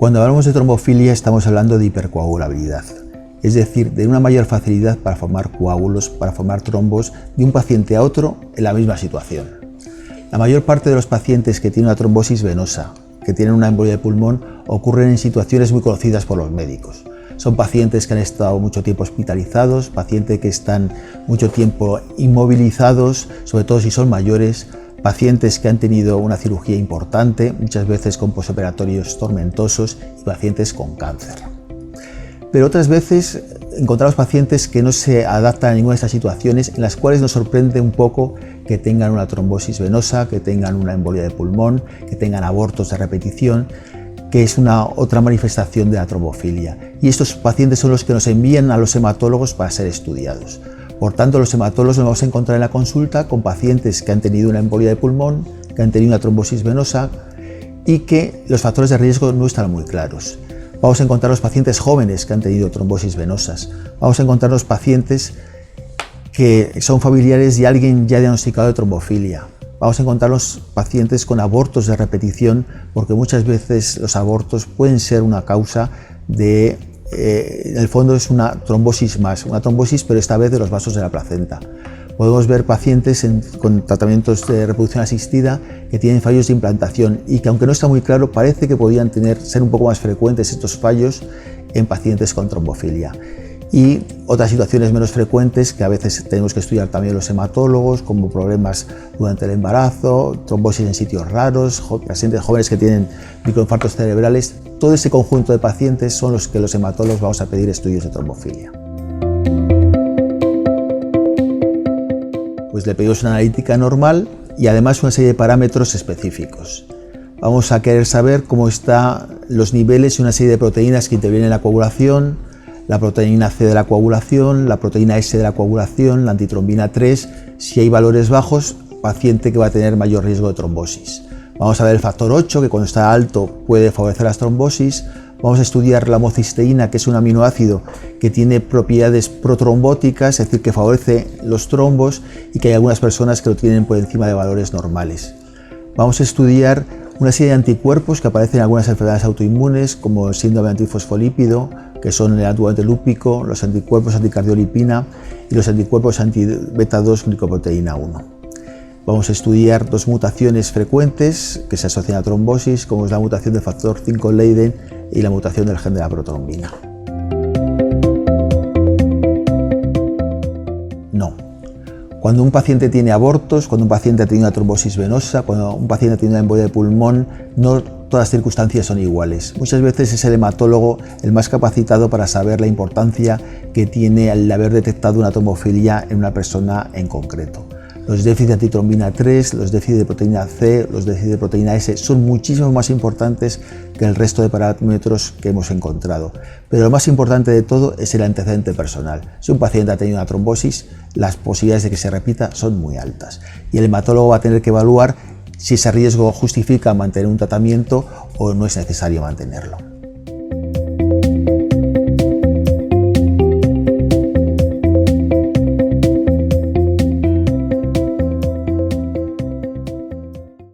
Cuando hablamos de trombofilia estamos hablando de hipercoagulabilidad, es decir, de una mayor facilidad para formar coágulos, para formar trombos de un paciente a otro en la misma situación. La mayor parte de los pacientes que tienen una trombosis venosa, que tienen una embolia de pulmón, ocurren en situaciones muy conocidas por los médicos. Son pacientes que han estado mucho tiempo hospitalizados, pacientes que están mucho tiempo inmovilizados, sobre todo si son mayores, pacientes que han tenido una cirugía importante, muchas veces con posoperatorios tormentosos, y pacientes con cáncer. Pero otras veces encontramos pacientes que no se adaptan a ninguna de estas situaciones, en las cuales nos sorprende un poco que tengan una trombosis venosa, que tengan una embolia de pulmón, que tengan abortos de repetición, que es una otra manifestación de la trombofilia. Y estos pacientes son los que nos envían a los hematólogos para ser estudiados. Por tanto, los hematólogos nos vamos a encontrar en la consulta con pacientes que han tenido una embolia de pulmón, que han tenido una trombosis venosa y que los factores de riesgo no están muy claros. Vamos a encontrar los pacientes jóvenes que han tenido trombosis venosas. Vamos a encontrar los pacientes que son familiares de alguien ya diagnosticado de trombofilia. Vamos a encontrar los pacientes con abortos de repetición, porque muchas veces los abortos pueden ser una causa de, en el fondo es una trombosis más, una trombosis pero esta vez de los vasos de la placenta. Podemos ver pacientes con tratamientos de reproducción asistida que tienen fallos de implantación y que, aunque no está muy claro, parece que podrían ser un poco más frecuentes estos fallos en pacientes con trombofilia. Y otras situaciones menos frecuentes que a veces tenemos que estudiar también los hematólogos, como problemas durante el embarazo, trombosis en sitios raros, pacientes jóvenes que tienen microinfartos cerebrales. Todo ese conjunto de pacientes son los que los hematólogos vamos a pedir estudios de trombofilia. Pues le pedimos una analítica normal y además una serie de parámetros específicos. Vamos a querer saber cómo están los niveles y una serie de proteínas que intervienen en la coagulación, la proteína C de la coagulación, la proteína S de la coagulación, la antitrombina 3, si hay valores bajos, paciente que va a tener mayor riesgo de trombosis. Vamos a ver el factor 8, que cuando está alto puede favorecer las trombosis. Vamos a estudiar la homocisteína, que es un aminoácido que tiene propiedades protrombóticas, es decir, que favorece los trombos y que hay algunas personas que lo tienen por encima de valores normales. Vamos a estudiar una serie de anticuerpos que aparecen en algunas enfermedades autoinmunes, como el síndrome antifosfolípido, que son el antiguante lúpico, los anticuerpos anticardiolipina y los anticuerpos anti-beta-2 glicoproteína 1. Vamos a estudiar dos mutaciones frecuentes que se asocian a trombosis, como es la mutación del factor 5 Leiden y la mutación del gen de la protrombina. No. Cuando un paciente tiene abortos, cuando un paciente ha tenido una trombosis venosa, cuando un paciente ha tenido una embolia de pulmón, no todas las circunstancias son iguales. Muchas veces es el hematólogo el más capacitado para saber la importancia que tiene el haber detectado una trombofilia en una persona en concreto. Los déficits de antitrombina 3, los déficits de proteína C, los déficits de proteína S son muchísimo más importantes que el resto de parámetros que hemos encontrado. Pero lo más importante de todo es el antecedente personal. Si un paciente ha tenido una trombosis, las posibilidades de que se repita son muy altas. Y el hematólogo va a tener que evaluar si ese riesgo justifica mantener un tratamiento o no es necesario mantenerlo.